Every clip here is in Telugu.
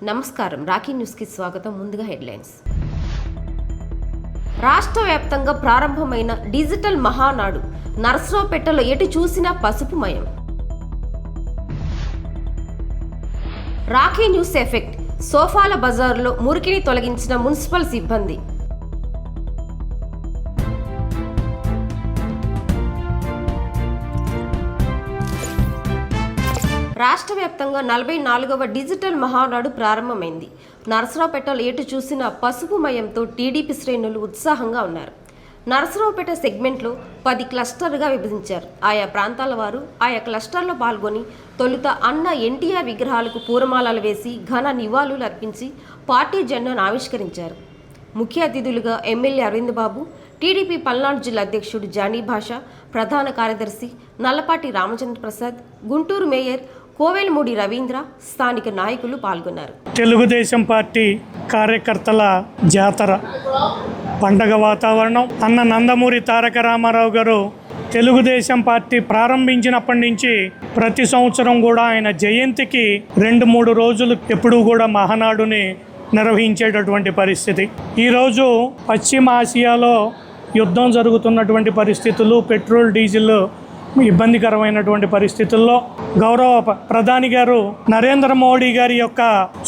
నమస్కారం, రాఖీ న్యూస్కి స్వాగతం. ముందుగా హెడ్లైన్స్. రాష్ట్ర వ్యాప్తంగా ప్రారంభమైన డిజిటల్ మహానాడు నర్సరావుపేటలో ఎటు చూసినా పసుపుమయం. Rakhi news effect. సోఫాల బజార్లో మురికిని తొలగించిన మున్సిపల్ సిబ్బంది. రాష్ట్ర వ్యాప్తంగా 44వ డిజిటల్ మహానాడు ప్రారంభమైంది. నర్సరావుపేటలో ఎటు చూసిన పసుపుమయంతో టీడీపీ శ్రేణులు ఉత్సాహంగా ఉన్నారు. నర్సరావుపేట సెగ్మెంట్లో 10 క్లస్టర్లుగా విభజించారు. ఆయా ప్రాంతాల వారు ఆయా క్లస్టర్లో పాల్గొని తొలుత అన్న ఎన్టీఆర్ విగ్రహాలకు పూలమాలలు వేసి ఘన నివాళులు అర్పించి పార్టీ జెండాను ఆవిష్కరించారు. ముఖ్య అతిథులుగా ఎమ్మెల్యే అరవింద్ బాబు, టీడీపీ పల్నాడు జిల్లా అధ్యక్షుడు జానీ భాషా, ప్రధాన కార్యదర్శి నల్లపాటి రామచంద్ర ప్రసాద్, గుంటూరు మేయర్ కోవెలమూడి రవీంద్ర, స్థానిక నాయకులు పాల్గొన్నారు. తెలుగుదేశం పార్టీ కార్యకర్తల జాతర, పండగ వాతావరణం. అన్న నందమూరి తారక రామారావు గారు తెలుగుదేశం పార్టీ ప్రారంభించినప్పటి నుంచి ప్రతి సంవత్సరం కూడా ఆయన జయంతికి 2-3 రోజులు ఎప్పుడూ కూడా మహానాడుని నిర్వహించేటటువంటి పరిస్థితి. ఈరోజు పశ్చిమ ఆసియాలో యుద్ధం జరుగుతున్నటువంటి పరిస్థితులు, పెట్రోల్ డీజిల్ ఇబ్బందికరమైనటువంటి పరిస్థితుల్లో గౌరవ ప్రధాని గారు నరేంద్ర మోడీ గారి యొక్క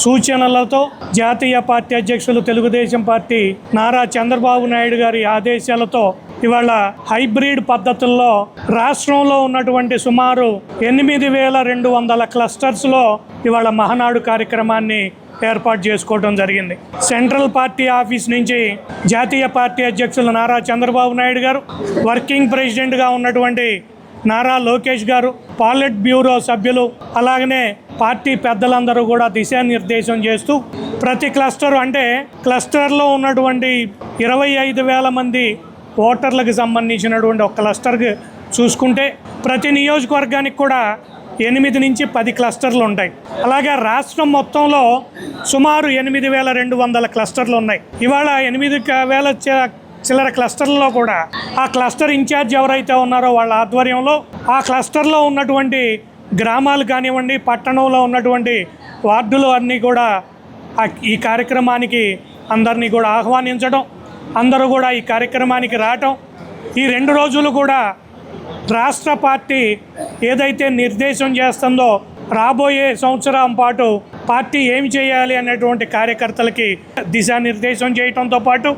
సూచనలతో జాతీయ పార్టీ అధ్యక్షులు తెలుగుదేశం పార్టీ నారా చంద్రబాబు నాయుడు గారి ఆదేశాలతో ఇవాళ హైబ్రిడ్ పద్ధతుల్లో రాష్ట్రంలో ఉన్నటువంటి సుమారు 8,200 క్లస్టర్స్లో ఇవాళ మహానాడు కార్యక్రమాన్ని ఏర్పాటు చేసుకోవడం జరిగింది. సెంట్రల్ పార్టీ ఆఫీస్ నుంచి జాతీయ పార్టీ అధ్యక్షులు నారా చంద్రబాబు నాయుడు గారు, వర్కింగ్ ప్రెసిడెంట్గా ఉన్నటువంటి నారా లోకేష్ గారు, పాలిట్ బ్యూరో సభ్యులు, అలాగనే పార్టీ పెద్దలందరూ కూడా దిశానిర్దేశం చేస్తూ ప్రతి క్లస్టర్ అంటే క్లస్టర్లో ఉన్నటువంటి 25,000 మంది ఓటర్లకు సంబంధించినటువంటి ఒక క్లస్టర్కి చూసుకుంటే ప్రతి నియోజకవర్గానికి కూడా 8 నుంచి 10 క్లస్టర్లు ఉంటాయి. అలాగే రాష్ట్రం మొత్తంలో సుమారు 8,200 క్లస్టర్లు ఉన్నాయి. ఇవాళ 8,000 చిల్లర క్లస్టర్లలో కూడా ఆ క్లస్టర్ ఇన్ఛార్జ్ ఎవరైతే ఉన్నారో వాళ్ళ ఆధ్వర్యంలో ఆ క్లస్టర్లో ఉన్నటువంటి గ్రామాలు కానివ్వండి, పట్టణంలో ఉన్నటువంటి వార్డులు అన్నీ కూడా ఈ కార్యక్రమానికి అందరినీ కూడా ఆహ్వానించడం, అందరూ కూడా ఈ కార్యక్రమానికి రావటం, ఈ 2 రోజులు కూడా రాష్ట్ర పార్టీ ఏదైతే నిర్దేశం చేస్తుందో రాబోయే సంవత్సరం పాటు పార్టీ ఏమి చేయాలి అనేటువంటి కార్యకర్తలకి దిశానిర్దేశం చేయడంతో పాటు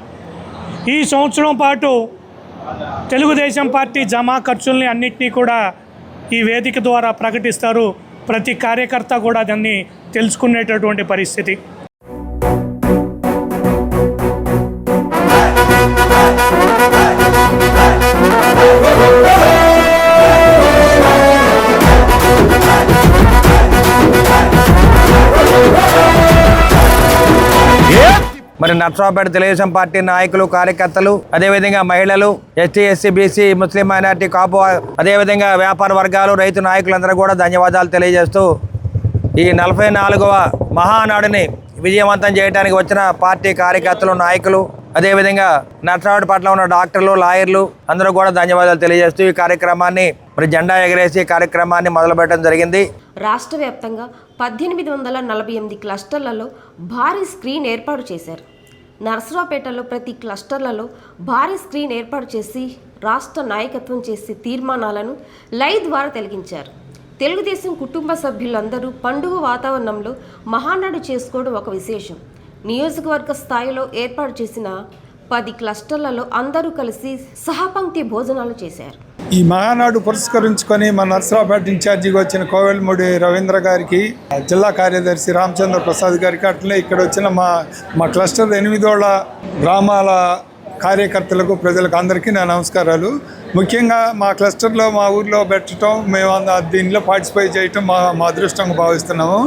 ఈ సంవత్సరం పాటు తెలుగుదేశం పార్టీ జమా ఖర్చుల్ని అన్నింటినీ కూడా ఈ వేదిక ద్వారా ప్రకటిస్తారు. ప్రతి కార్యకర్త కూడా దాన్ని తెలుసుకునేటటువంటి పరిస్థితి. మరి నర్సరావుపేట తెలుగుదేశం పార్టీ నాయకులు, కార్యకర్తలు, అదేవిధంగా మహిళలు, ఎస్టీ, ఎస్సీ, బీసీ, ముస్లిం మైనార్టీ, కాపు, అదేవిధంగా వ్యాపార వర్గాలు, రైతు నాయకులందరూ కూడా ధన్యవాదాలు తెలియజేస్తూ ఈ 44వ మహానాడుని విజయవంతం చేయడానికి వచ్చిన పార్టీ కార్యకర్తలు, నాయకులు, అదేవిధంగా నర్సరావుపేట పట్ల ఉన్న డాక్టర్లు, లాయర్లు అందరూ కూడా ధన్యవాదాలు తెలియజేస్తూ ఈ కార్యక్రమాన్ని మరి జెండా ఎగరేసి కార్యక్రమాన్ని మొదలుపెట్టడం జరిగింది. రాష్ట్ర వ్యాప్తంగా 1848 క్లస్టర్లలో భారీ స్క్రీన్ ఏర్పాటు చేశారు. నర్సరావుపేటలో ప్రతి క్లస్టర్లలో భారీ స్క్రీన్ ఏర్పాటు చేసి రాష్ట్ర నాయకత్వం చేసే తీర్మానాలను లైవ్ ద్వారా తెలిగించారు. తెలుగుదేశం కుటుంబ సభ్యులందరూ పండుగ వాతావరణంలో మహానాడు చేసుకోవడం ఒక విశేషం. నియోజకవర్గ స్థాయిలో ఏర్పాటు చేసిన 10 క్లస్టర్లలో అందరూ కలిసి సహపంక్తి భోజనాలు చేశారు. ఈ మహానాడు పురస్కరించుకొని మన నర్సరావుపేట ఇన్ఛార్జిగా వచ్చిన కోవెలమూడి రవీంద్ర గారికి, జిల్లా కార్యదర్శి రామచంద్ర ప్రసాద్ గారికి, అట్లనే ఇక్కడ వచ్చిన మా క్లస్టర్ 8 గ్రామాల కార్యకర్తలకు, ప్రజలకు అందరికీ నా నమస్కారాలు. ముఖ్యంగా మా క్లస్టర్లో మా ఊర్లో పెట్టడం, మేము దీనిలో పార్టిసిపేట్ చేయటం మా అదృష్టంగా భావిస్తున్నాము.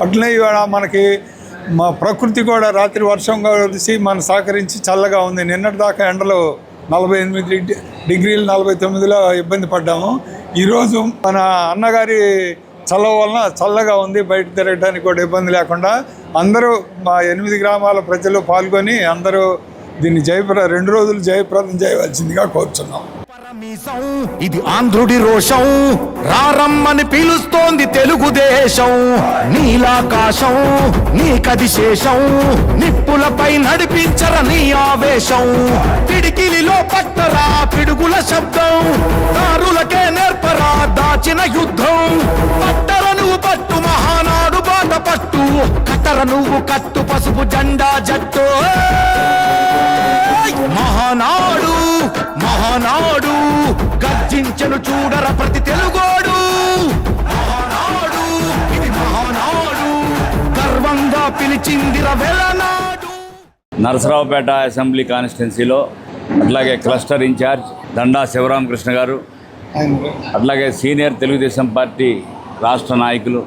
అట్లనే ఇవాళ మనకి మా ప్రకృతి కూడా రాత్రి వర్షం కలిసి మన సహకరించి చల్లగా ఉంది. నిన్నటి దాకా ఎండలో 48 డిగ్రీలు 49లో ఇబ్బంది పడ్డాము. ఈరోజు మన అన్నగారి చల్లవ వలన చల్లగా ఉంది, బయట తిరగడానికి కూడా ఇబ్బంది లేకుండా అందరూ మా 8 గ్రామాల ప్రజలు పాల్గొని అందరూ దీన్ని 2 రోజులు జయప్రదం చేయవలసిందిగా కోరుచున్నాం. మీసం ఇది ఆంధ్రుడి రోషం, రారమ్మని పిలుస్తోంది తెలుగుదేశం. నీలాకాశం నీకది శేషం, నిప్పులపై నడిపించర నీ ఆవేశం. పిడికిలిలో పట్టరా పిడుగుల శబ్దం, దారులకే నేర్పరా దాచిన యుద్ధం. పట్టర నువ్వు పట్టు మహానాడు బాట పట్టు, కట్టర నువ్వు కట్టు పసుపు జెండా జట్టు. మహానాడు మహానాడు గర్జించను చూడర ప్రతి తెలుగోడు. మహానాడు ఇది మహానాడు, గర్వంగా పిలిచిందిర వెలనాడు. నరసరావుపేట అసెంబ్లీ కాన్స్టిట్యున్సీలో అట్లాగే క్లస్టర్ ఇన్ఛార్జ్ దండా శివరామకృష్ణ గారు, అట్లాగే సీనియర్ తెలుగుదేశం పార్టీ రాష్ట్ర నాయకులు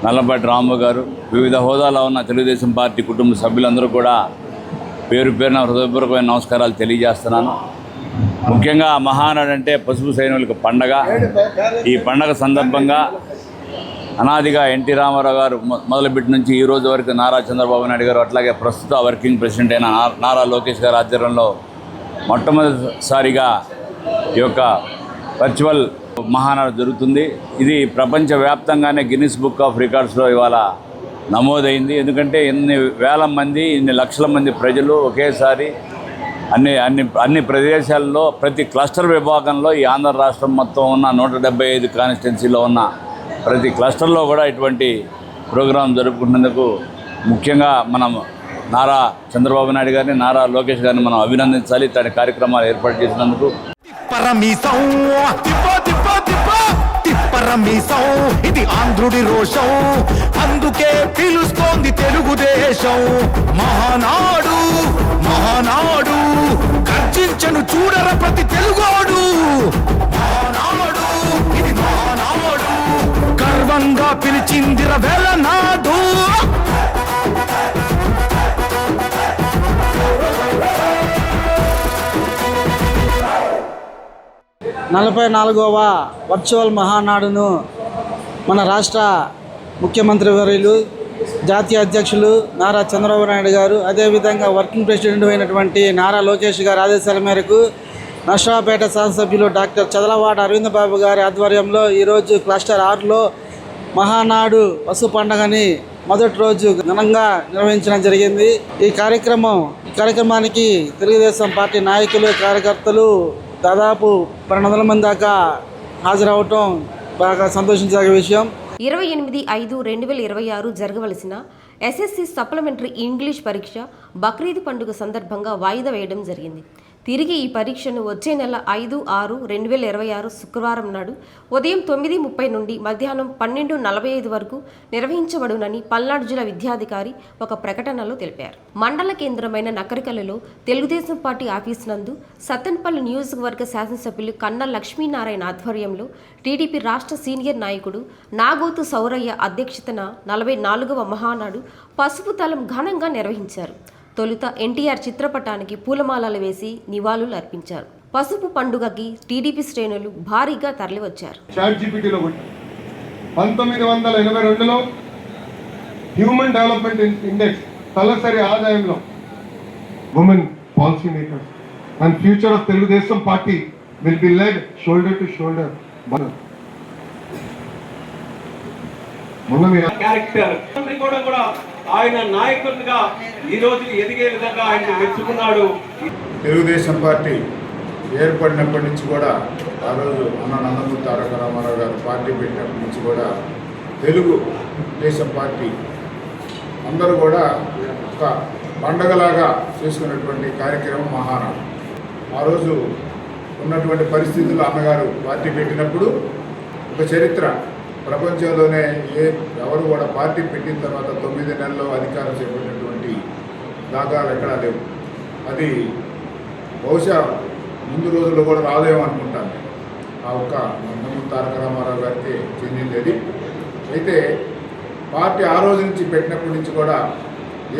నల్లపాటి రాము గారు, వివిధ హోదాలో ఉన్న తెలుగుదేశం పార్టీ కుటుంబ సభ్యులందరూ కూడా పేరు పేరున హృదయపూర్వకమైన నమస్కారాలు తెలియజేస్తున్నాను. ముఖ్యంగా మహానాడు అంటే పసుపు సైనికులకు పండగ. ఈ పండగ సందర్భంగా అనాదిగా ఎన్టీ రామారావు గారు మొదలుపెట్టి నుంచి ఈ రోజు వరకు నారా చంద్రబాబు నాయుడు గారు, అట్లాగే ప్రస్తుత వర్కింగ్ ప్రెసిడెంట్ అయిన నారా లోకేష్ గారి ఆధ్వర్యంలో మొట్టమొదటిసారిగా ఈ యొక్క వర్చువల్ మహానాడు జరుగుతుంది. ఇది ప్రపంచవ్యాప్తంగానే గిన్నిస్ బుక్ ఆఫ్ రికార్డ్స్లో ఇవాళ నమోదైంది. ఎందుకంటే ఇన్ని వేల మంది, ఇన్ని లక్షల మంది ప్రజలు ఒకేసారి అన్ని ప్రదేశాల్లో ప్రతి క్లస్టర్ విభాగంలో ఈ ఆంధ్ర రాష్ట్రం మొత్తం ఉన్న 175 కాన్స్టిట్యున్సీలో ఉన్న ప్రతి క్లస్టర్లో కూడా ఇటువంటి ప్రోగ్రాం జరుపుకున్నందుకు ముఖ్యంగా మనం నారా చంద్రబాబు నాయుడు గారిని, నారా లోకేష్ గారిని మనం అభినందించాలి. ఇట్లాంటి కార్యక్రమాలు ఏర్పాటు చేసినందుకు. పరమీసం ఇది ఆంధ్రుడి రోషం, అందుకే పిలుస్తోంది తెలుగుదేశం. మహానాడు మహానాడు గర్జించను చూడర ప్రతి తెలుగోడు. మహానాడు ఇది మహానాడు, గర్వంగా పిలిచిందిర వెలనాడు. 44వ వర్చువల్ మహానాడును మన రాష్ట్ర ముఖ్యమంత్రి వర్యులు, జాతీయ అధ్యక్షులు నారా చంద్రబాబు నాయుడు గారు, అదేవిధంగా వర్కింగ్ ప్రెసిడెంట్ అయినటువంటి నారా లోకేష్ గారి ఆదేశాల మేరకు నర్సరావుపేట శాసనసభ్యులు డాక్టర్ చదలవాడ అరవింద్ బాబు గారి ఆధ్వర్యంలో ఈరోజు క్లస్టర్ 6లో మహానాడు పశు పండుగని మొదటి రోజు ఘనంగా నిర్వహించడం జరిగింది. ఈ కార్యక్రమానికి తెలుగుదేశం పార్టీ నాయకులు, కార్యకర్తలు దాదాపు 1200 మంది దాకా హాజరవటం బాగా సంతోషించదగ్గ విషయం. 28/5/2026 జరగవలసిన ఎస్ఎస్సి సప్లిమెంటరీ ఇంగ్లీష్ పరీక్ష బక్రీద్ పండుగ సందర్భంగా వాయిదా వేయడం జరిగింది. తిరిగి ఈ పరీక్షను వచ్చే నెల 5/6/2026 శుక్రవారం నాడు ఉదయం 9:30 నుండి మధ్యాహ్నం 12:45 వరకు నిర్వహించబడునని పల్నాడు జిల్లా విద్యాధికారి ఒక ప్రకటనలో తెలిపారు. మండల కేంద్రమైన నకరికల్లులో తెలుగుదేశం పార్టీ ఆఫీస్ నందు సత్తెనపల్లి నియోజకవర్గ శాసనసభ్యులు కన్నా లక్ష్మీనారాయణ ఆధ్వర్యంలో టీడీపీ రాష్ట్ర సీనియర్ నాయకుడు నాగోతు సౌరయ్య అధ్యక్షతన 44వ మహానాడు పసుపు తలం ఘనంగా నిర్వహించారు. తొలుత ఎన్టీఆర్ చిత్రపటానికి పూలమాలలు వేసి నివాళులు అర్పించారు. పసుపు పండుగకి టీడీపీ శ్రేణులు భారీగా తరలివచ్చారు. 1982లో హ్యూమన్ డెవలప్మెంట్ ఇండెక్స్ తలసరి ఆదాయంలో women policy makers and future of Telugu Desam party will be led shoulder to shoulder. Character కూడా ఆయన నాయకుడిగా ఈ రోజు ఎదిగే విధంగా ఆయన మెచ్చుకున్నాడు. తెలుగుదేశం పార్టీ ఏర్పడినప్పటి నుంచి కూడా ఆ రోజు అన్న నందమూరి తారక రామారావు గారు పార్టీ పెట్టినప్పటి నుంచి కూడా తెలుగుదేశం పార్టీ అందరూ కూడా ఒక పండగలాగా చేసుకున్నటువంటి కార్యక్రమం మహానాడు. ఆ రోజు ఉన్నటువంటి పరిస్థితుల్లో అన్నగారు పార్టీ పెట్టినప్పుడు ఒక చరిత్ర ప్రపంచంలోనే ఎవరు కూడా పార్టీ పెట్టిన తర్వాత 9 నెలల్లో అధికారం చేపట్టినటువంటి దాఖలాలు ఎక్కడా లేవు. అది బహుశా ముందు రోజుల్లో కూడా రాదేమో అనుకుంటాను. ఆ ఒక్క నందమూరి తారక రామారావు గారికి చెందింది అది. అయితే పార్టీ ఆ రోజు నుంచి పెట్టినప్పటి నుంచి కూడా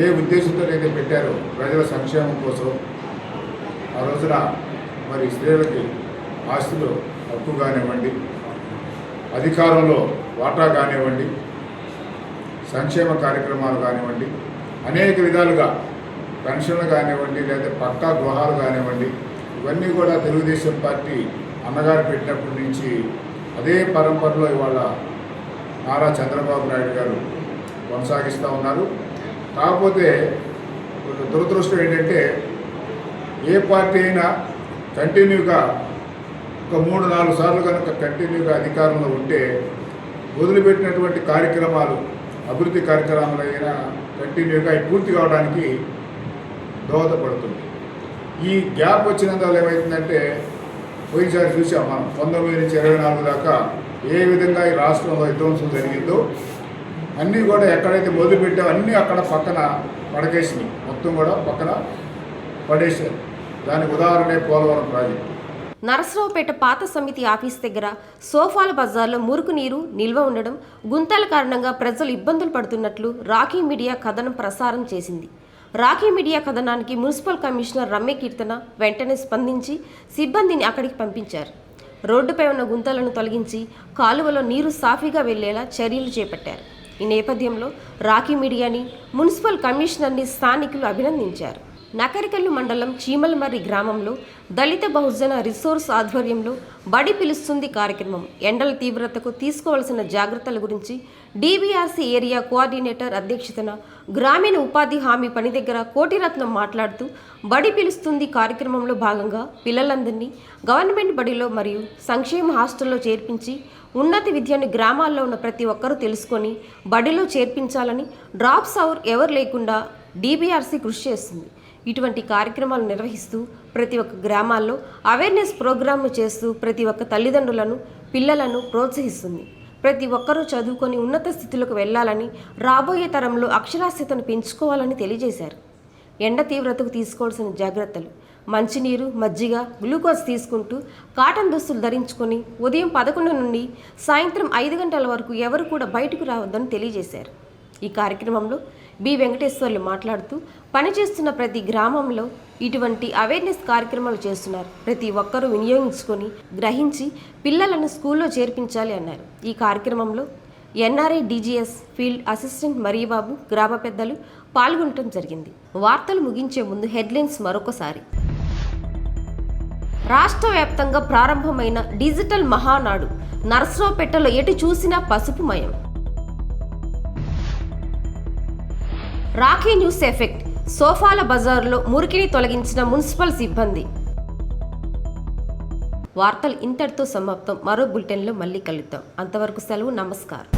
ఏ ఉద్దేశంతో అయితే పెట్టారో ప్రజల సంక్షేమం కోసం ఆ రోజున మరి స్త్రీలకి ఆస్తులు హక్కు కానివ్వండి, అధికారంలో వాటా కానివ్వండి, సంక్షేమ కార్యక్రమాలు కానివ్వండి, అనేక విధాలుగా పెన్షన్లు కానివ్వండి, లేదా పక్కా గృహాలు కానివ్వండి, ఇవన్నీ కూడా తెలుగుదేశం పార్టీ అన్నగారు పెట్టినప్పటి నుంచి అదే పరంపరలో ఇవాళ నారా చంద్రబాబు నాయుడు గారు కొనసాగిస్తూ ఉన్నారు. కాకపోతే దురదృష్టం ఏంటంటే ఏ పార్టీ అయినా కంటిన్యూగా ఒక 3-4 సార్లు కనుక కంటిన్యూగా అధికారంలో ఉంటే వదిలిపెట్టినటువంటి కార్యక్రమాలు, అభివృద్ధి కార్యక్రమాలు అయినా కంటిన్యూగా పూర్తి కావడానికి దోహదపడుతుంది. ఈ గ్యాప్ వచ్చినందువల్ల ఏమవుతుందంటే పోయినసారి చూసాం మనం 19 నుంచి 24 దాకా ఏ విధంగా ఈ రాష్ట్రంలో విధ్వంసం జరిగిందో అన్నీ కూడా ఎక్కడైతే మొదలుపెట్టామో అన్నీ అక్కడ పక్కన పడకేసినాయి, మొత్తం కూడా పక్కన పడేసారు. దానికి ఉదాహరణే పోలవరం ప్రాజెక్టు. నరసరావుపేట పాత సమితి ఆఫీస్ దగ్గర సోఫాల బజార్లో మురుకు నీరు నిల్వ ఉండడం, గుంతల కారణంగా ప్రజలు ఇబ్బందులు పడుతున్నట్లు రాఖీ మీడియా కథనం ప్రసారం చేసింది. రాఖీ మీడియా కథనానికి మున్సిపల్ కమిషనర్ రమ్య కీర్తన వెంటనే స్పందించి సిబ్బందిని అక్కడికి పంపించారు. రోడ్డుపై ఉన్న గుంతలను తొలగించి కాలువలో నీరు సాఫీగా వెళ్లేలా చర్యలు చేపట్టారు. ఈ నేపథ్యంలో రాఖీ మీడియాని, మున్సిపల్ కమిషనర్ని స్థానికులు అభినందించారు. నకరికల్లు మండలం చీమలమర్రి గ్రామంలో దళిత బహుజన రిసోర్స్ ఆధ్వర్యంలో బడి పిలుస్తుంది కార్యక్రమం. ఎండల తీవ్రతకు తీసుకోవాల్సిన జాగ్రత్తల గురించి డీబీఆర్సీ ఏరియా కోఆర్డినేటర్ అధ్యక్షతన గ్రామీణ ఉపాధి హామీ పని దగ్గర కోటిరత్నం మాట్లాడుతూ బడి పిలుస్తుంది కార్యక్రమంలో భాగంగా పిల్లలందరినీ గవర్నమెంట్ బడిలో మరియు సంక్షేమ హాస్టల్లో చేర్పించి ఉన్నత విద్యను గ్రామాల్లో ఉన్న ప్రతి ఒక్కరూ తెలుసుకొని బడిలో చేర్పించాలని, డ్రాప్స్ ఎవరు లేకుండా డీబీఆర్సీ కృషి చేస్తుంది. ఇటువంటి కార్యక్రమాలు నిర్వహిస్తూ ప్రతి ఒక్క గ్రామాల్లో అవేర్నెస్ ప్రోగ్రాంలు చేస్తూ ప్రతి ఒక్క తల్లిదండ్రులను, పిల్లలను ప్రోత్సహిస్తుంది. ప్రతి ఒక్కరూ చదువుకొని ఉన్నత స్థితిలోకి వెళ్ళాలని, రాబోయే తరంలో అక్షరాస్యతను పెంచుకోవాలని తెలియజేశారు. ఎండ తీవ్రతకు తీసుకోవాల్సిన జాగ్రత్తలు: మంచినీరు, మజ్జిగ, గ్లూకోజ్ తీసుకుంటూ కాటన్ దుస్తులు ధరించుకొని ఉదయం 11 నుండి సాయంత్రం 5 గంటల వరకు ఎవరు కూడా బయటకు రావద్దని తెలియజేశారు. ఈ కార్యక్రమంలో బి వెంకటేశ్వర్లు మాట్లాడుతూ పనిచేస్తున్న ప్రతి గ్రామంలో ఇటువంటి అవేర్నెస్ కార్యక్రమాలు చేస్తున్నారు. ప్రతి ఒక్కరూ వినియోగించుకొని గ్రహించి పిల్లలను స్కూల్లో చేర్పించాలి అన్నారు. ఈ కార్యక్రమంలో NRI DGS field assistant Mariyababu, గ్రామ పెద్దలు పాల్గొనడం జరిగింది. వార్తలు ముగించే ముందు హెడ్లైన్స్ మరొకసారి. రాష్ట్ర వ్యాప్తంగా ప్రారంభమైన డిజిటల్ మహానాడు నరసరావుపేటలో ఎటు చూసినా పసుపుమయం. రాఖీ న్యూస్ ఎఫెక్ట్: సోఫాల బజార్లో మురికిని తొలగించిన మున్సిపల్ సిబ్బంది. వార్తలు ఇంతటితో సమాప్తం. మరో బులెటిన్లో మళ్ళీ కలుద్దాం. అంతవరకు సెలవు. నమస్కారం.